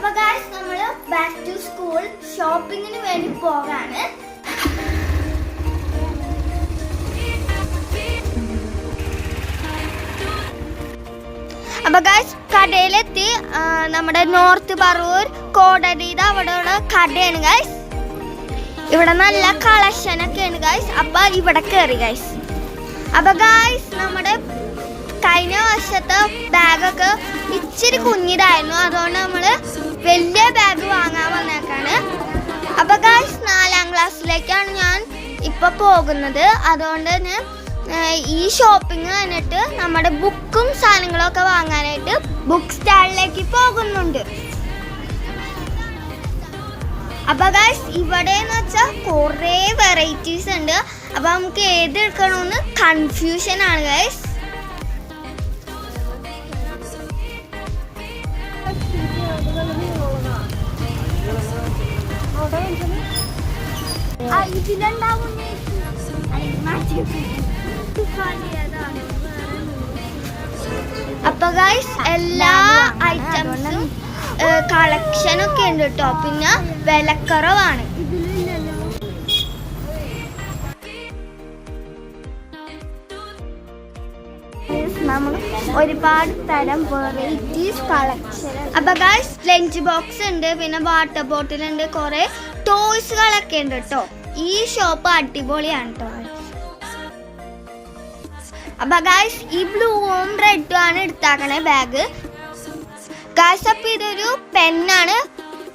അപ്പൊ ഗൈസ് നമ്മള് back to school ഷോപ്പിങ്ങിന് വേണ്ടി പോകാണ്. അപ്പൊ ഗൈസ് കടയിലെത്തി. നമ്മുടെ നോർത്ത് പറവൂർ കോടതിയുടെ അവിടെയുള്ള കടയാണ് ഗൈസ്. ഇവിടെ നല്ല കളക്ഷൻ ഒക്കെയാണ് ഗൈസ്. അപ്പൊ ഇവിടെ കയറി ഗൈസ്. അപ്പൊ ഗൈസ് നമ്മുടെ കഴിഞ്ഞ വർഷത്തെ ബാഗൊക്കെ ഇച്ചിരി കുഞ്ഞിതായിരുന്നു, അതുകൊണ്ട് നമ്മള് വലിയ ബാഗ് വാങ്ങാൻ വന്നേക്കാണ്. അപ്പൊ ഗൈസ് 4ാം ക്ലാസ്സിലേക്കാണ് ഞാൻ ഇപ്പൊ പോകുന്നത്. അതുകൊണ്ട് തന്നെ ഈ ഷോപ്പിംഗ് കഴിഞ്ഞിട്ട് നമ്മുടെ ബുക്കും സാധനങ്ങളും ഒക്കെ വാങ്ങാനായിട്ട് ബുക്ക് സ്റ്റാളിലേക്ക് പോകുന്നുണ്ട്. അപ്പൊ ഗൈസ് ഇവിടെ എന്ന് വെച്ചാൽ കുറേ വെറൈറ്റീസ് ഉണ്ട്. അപ്പൊ നമുക്ക് ഏത് എടുക്കണമെന്ന് കൺഫ്യൂഷൻ ആണ് ഗൈസ്. അപ്പൊ ഗൈസ് എല്ലാ ഐറ്റംസും കളക്ഷൻ ഒക്കെ ഉണ്ട് കേട്ടോ. പിന്നെ വിലക്കുറവാണ്. നമ്മൾ ഒരുപാട് തരം വെറൈറ്റീസ് കളക്ഷൻ. അപ്പൊ ഗൈസ് ലഞ്ച് ബോക്സ് ഉണ്ട്, പിന്നെ വാട്ടർ ബോട്ടിൽ ഉണ്ട്, കുറെ ടോയ്സുകളൊക്കെ ഉണ്ട് കേട്ടോ. ഈ ഷോപ്പ് അടിപൊളിയാണ് കേട്ടോ. അപ്പൊ ഗൈസ് ഈ ബ്ലൂവും റെഡും ആണ് എടുത്താക്കണേ ബാഗ് ഗൈസ്. അപ്പൊ ഇതൊരു പെന്നാണ്,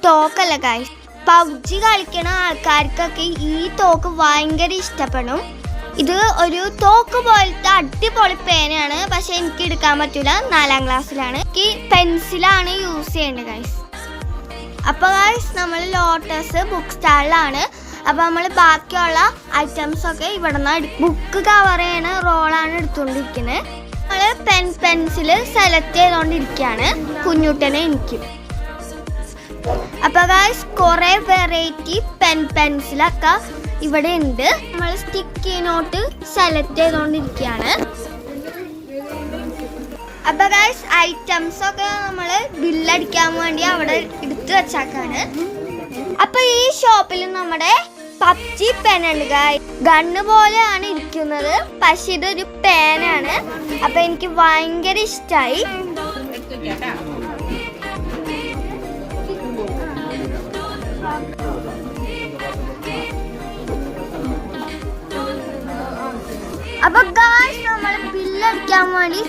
തോക്കല്ല ഗൈസ്. പബ്ജി കളിക്കണ ആൾക്കാർക്കൊക്കെ ഈ തോക്ക് ഭയങ്കര ഇഷ്ടപ്പെടും. ഇത് ഒരു തോക്ക് പോലത്തെ അടിപൊളി പേനയാണ്. പക്ഷെ എനിക്ക് എടുക്കാൻ പറ്റൂല, 4ാം ക്ലാസ്സിലാണ്. എനിക്ക് പെൻസിലാണ് യൂസ് ചെയ്യേണ്ടത് ഗൈസ്. അപ്പൊ ഗൈസ് നമ്മൾ ലോട്ടസ് ബുക്ക് സ്റ്റാളിലാണ്. അപ്പൊ നമ്മൾ ബാക്കിയുള്ള ഐറ്റംസ് ഒക്കെ ഇവിടെ നിന്ന് ബുക്ക് കവർ ചെയ്യണ റോളാണ് എടുത്തുകൊണ്ടിരിക്കുന്നത്. നമ്മള് പെൻസില് സെലക്ട് ചെയ്തോണ്ടിരിക്കുകയാണ് കുഞ്ഞുട്ടനെ എനിക്കും. അപ്പൊ ഗൈസ് കുറെ വെറൈറ്റി പെൻസിലൊക്കെ ഇവിടെ ഉണ്ട്. നമ്മൾ സ്റ്റിക്കി നോട്ട് സെലക്ട് ചെയ്തോണ്ടിരിക്കുകയാണ്. അപ്പൊ ഗൈസ് ഐറ്റംസ് ഒക്കെ നമ്മള് ബില്ലടിക്കാൻ വേണ്ടി അവിടെ എടുത്തു വെച്ചാക്കാണ്. അപ്പൊ ഈ ഷോപ്പിൽ നമ്മുടെ പബ്ജി പെൻ ഉണ്ട് ഗൈസ്. ഗണ്ണ് പോലെയാണ് ഇരിക്കുന്നത്, പക്ഷെ ഇതൊരു പേനാണ്. അപ്പൊ എനിക്ക് ഭയങ്കര ഇഷ്ടമായി. അപ്പൊ ഗൈസ് നമ്മൾ ബില്ലടിക്കാൻ വേണ്ടി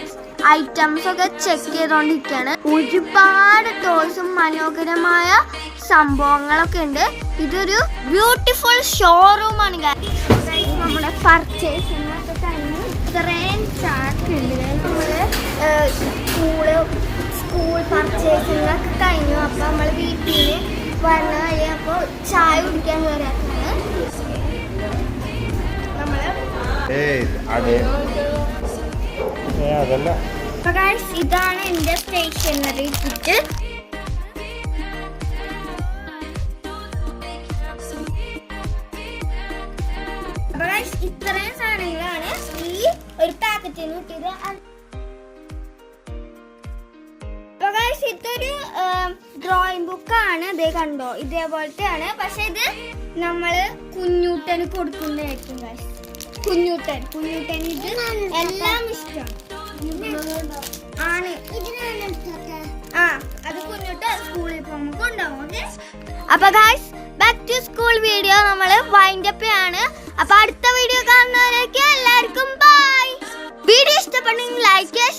ഐറ്റംസ് ഒക്കെ ചെക്ക് ചെയ്തോണ്ടിരിക്കുകയാണ്. ഒരുപാട് ടോയ്സും മനോഹരമായ സംഭവങ്ങളൊക്കെ ഉണ്ട്. ഇതൊരു ബ്യൂട്ടിഫുൾ ഷോറൂം ആണ് ഗൈസ്. നമ്മുടെ പർച്ചേസിങ്ങൊക്കെ കഴിഞ്ഞ് ഇത്രയും ചാക്ക് ഉണ്ട്. നമ്മള് സ്കൂൾ പർച്ചേസിങ്ങൊക്കെ കഴിഞ്ഞു. അപ്പൊ നമ്മൾ വീട്ടിൽ വന്ന വഴി അപ്പോൾ ചായ കുടിക്കാൻ കയറിയാക്കാണ് നമ്മള്. ഇതാണ് എന്റെ സ്റ്റേഷനറി കിറ്റ്. ഇത്രയും സാധനങ്ങളാണ് ഈ ഒരു പാക്കറ്റിന് കിട്ടിയത്. ഇതൊരു ഡ്രോയിങ് ബുക്കാണ്. ഇതേ കണ്ടോ, ഇതേപോലത്തെയാണ്. പക്ഷെ ഇത് നമ്മള് കുഞ്ഞൂട്ടന് കൊടുക്കുന്നതായിരിക്കും ഗൈസ്. കുഞ്ഞൂട്ടൻ ഇത് എല്ലാം ഇഷ്ടമാണ് ആണ്. അത് കുഞ്ഞൂട്ടൻ സ്കൂളിൽ പോകുമ്പോൾ കൊണ്ടുപോകും. ഓക്കെ. അപ്പൊ guys back to school video നമ്മള് വൈൻഡ് അപ്പ് ആണ്. അപ്പൊ അടുത്ത വീഡിയോ കാണുന്നവരൊക്കെ എല്ലാവർക്കും ബൈ. വീഡിയോ ഇഷ്ടപ്പെട്ടെങ്കിൽ ലൈക്ക് ചെയ്യുക,